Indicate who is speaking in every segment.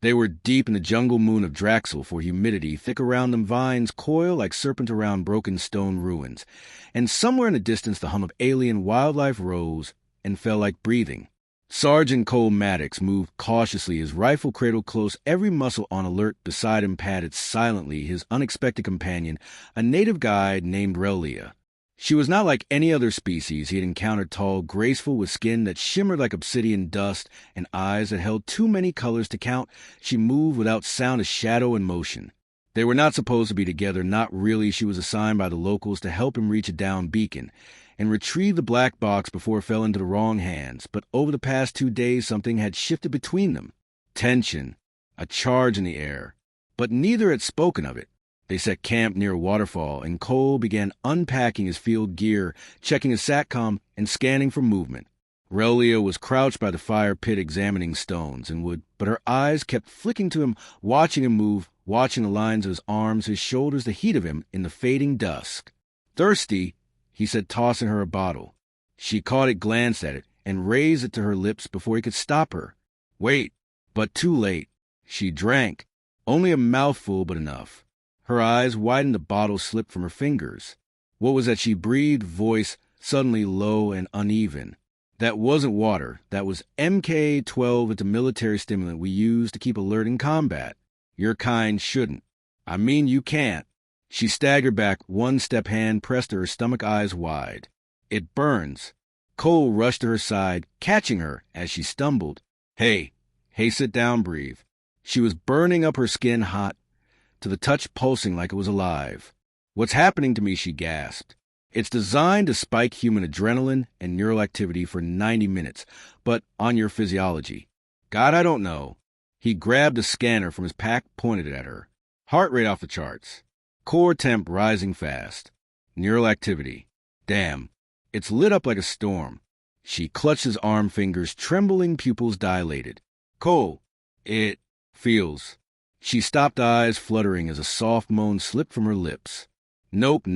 Speaker 1: They were deep in the jungle moon of Draxel, for humidity thick around them vines coil like serpent around broken stone ruins, and somewhere in the distance the hum of alien wildlife rose and fell like breathing. Sergeant Cole Maddox moved cautiously, his rifle cradled close, every muscle on alert. Beside him padded silently his unexpected companion, a native guide named Relia. She was not like any other species he had encountered, tall, graceful, with skin that shimmered like obsidian dust and eyes that held too many colors to count. She moved without sound, a shadow in motion. They were not supposed to be together, not really. She was assigned by the locals to help him reach a downed beacon and retrieve the black box before it fell into the wrong hands. But over the past 2 days, something had shifted between them. Tension, a charge in the air. But neither had spoken of it. They set camp near a waterfall, and Cole began unpacking his field gear, checking his SATCOM, and scanning for movement. Relia was crouched by the fire pit examining stones and wood, but her eyes kept flicking to him, watching him move, watching the lines of his arms, his shoulders, the heat of him in the fading dusk. "Thirsty," he said, tossing her a bottle. She caught it, glanced at it, and raised it to her lips before he could stop her. Wait, but too late. She drank, only a mouthful, but enough. Her eyes widened, the bottle slipped from her fingers. What was that she breathed, voice suddenly low and uneven? That wasn't water. That was MK-12. It's a military stimulant we use to keep alert in combat. Your kind shouldn't. I mean, you can't. She staggered back, one step, hand pressed to her stomach, eyes wide. It burns. Cole rushed to her side, catching her as she stumbled. Hey, sit down, breathe. She was burning up her skin, hot, to the touch pulsing like it was alive. What's happening to me, she gasped. It's designed to spike human adrenaline and neural activity for 90 minutes, but on your physiology. God, I don't know. He grabbed a scanner from his pack, pointed it at her. Heart rate off the charts. Core temp rising fast. Neural activity. Damn. It's lit up like a storm. She clutched his arm, fingers trembling, pupils dilated. Cole, it feels. She stopped, eyes fluttering as a soft moan slipped from her lips. Nope,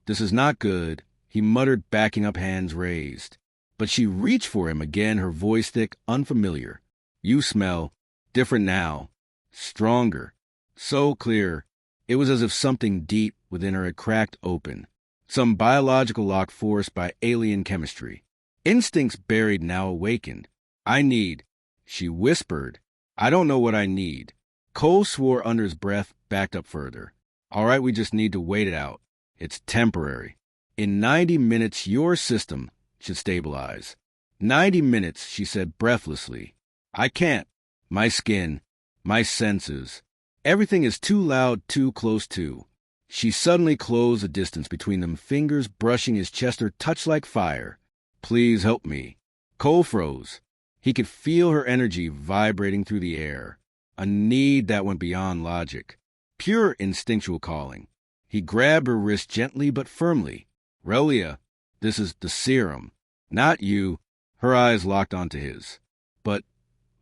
Speaker 1: this is not good, he muttered, backing up, hands raised. But she reached for him again, her voice thick, unfamiliar. You smell different now. Stronger. So clear. It was as if something deep within her had cracked open. Some biological lock forced by alien chemistry. Instincts buried, now awakened. I need, she whispered. I don't know what I need. Cole swore under his breath, backed up further. All right, we just need to wait it out. It's temporary. In 90 minutes, your system should stabilize. 90 minutes, she said breathlessly. I can't. My skin, my senses. Everything is too loud, too close to. She suddenly closed the distance between them, fingers brushing his chest, her touch like fire. Please help me. Cole froze. He could feel her energy vibrating through the air. A need that went beyond logic. Pure instinctual calling. He grabbed her wrist gently but firmly. Relia, this is the Serum. Not you. Her eyes locked onto his. But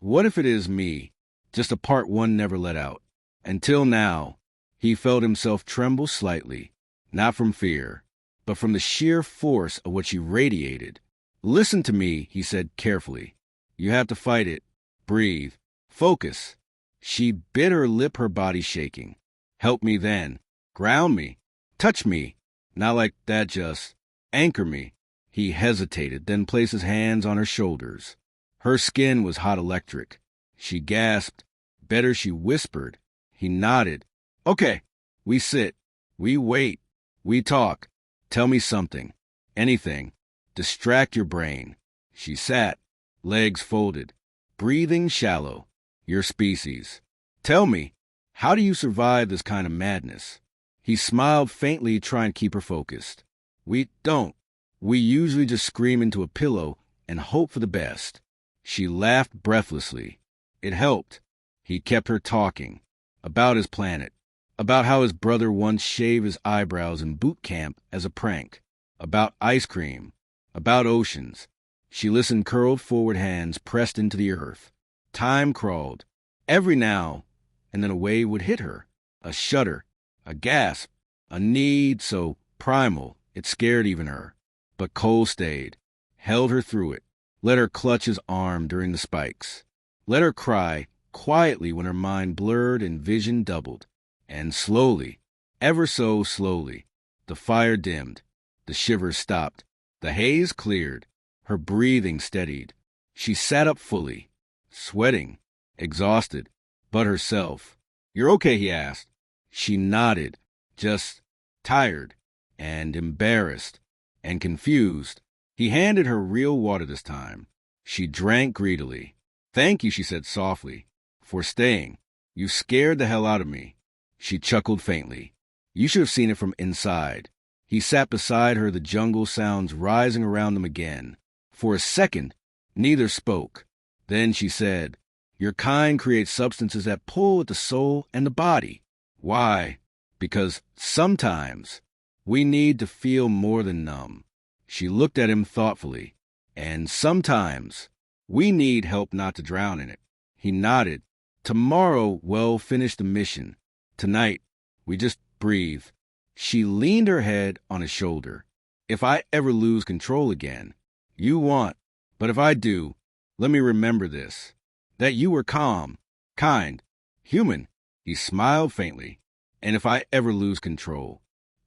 Speaker 1: what if it is me? Just a part one never let out. Until now, he felt himself tremble slightly. Not from fear, but from the sheer force of what she radiated. Listen to me, he said carefully. You have to fight it. Breathe. Focus. She bit her lip, her body shaking. Help me then. Ground me. Touch me. Not like that, just anchor me. He hesitated, then placed his hands on her shoulders. Her skin was hot electric. She gasped. Better, she whispered. He nodded. Okay. We sit. We wait. We talk. Tell me something. Anything. Distract your brain. She sat, legs folded, breathing shallow. Your species. Tell me, how do you survive this kind of madness? He smiled faintly, trying to keep her focused. We don't. We usually just scream into a pillow and hope for the best. She laughed breathlessly. It helped. He kept her talking. About his planet. About how his brother once shaved his eyebrows in boot camp as a prank. About ice cream. About oceans. She listened, curled forward, hands pressed into the earth. Time crawled. Every now and then a wave would hit her. A shudder. A gasp. A need so primal it scared even her. But Cole stayed. Held her through it. Let her clutch his arm during the spikes. Let her cry, quietly when her mind blurred and vision doubled. And slowly, ever so slowly, the fire dimmed, the shivers stopped, the haze cleared, her breathing steadied. She sat up fully, sweating, exhausted, but herself. "You're okay?" he asked. She nodded, just tired and embarrassed and confused. He handed her real water this time. She drank greedily. "Thank you," she said softly, "for staying. You scared the hell out of me." She chuckled faintly. "You should have seen it from inside." He sat beside her, the jungle sounds rising around them again. For a second, neither spoke. Then she said, "Your kind creates substances that pull at the soul and the body." "Why?" "Because sometimes we need to feel more than numb." She looked at him thoughtfully. "And sometimes we need help not to drown in it." He nodded. "Tomorrow we'll finish the mission. Tonight, we just breathe." She leaned her head on his shoulder. "If I ever lose control again, you want, but if I do, let me remember this, that you were calm, kind, human." He smiled faintly. "And if I ever lose control,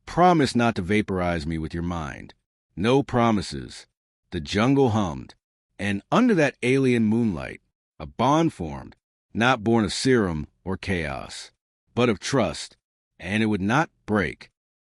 Speaker 1: promise not to vaporize me with your mind." "No promises." The jungle hummed, and under that alien moonlight, a bond formed, not born of serum or chaos, but of trust, and it would not break.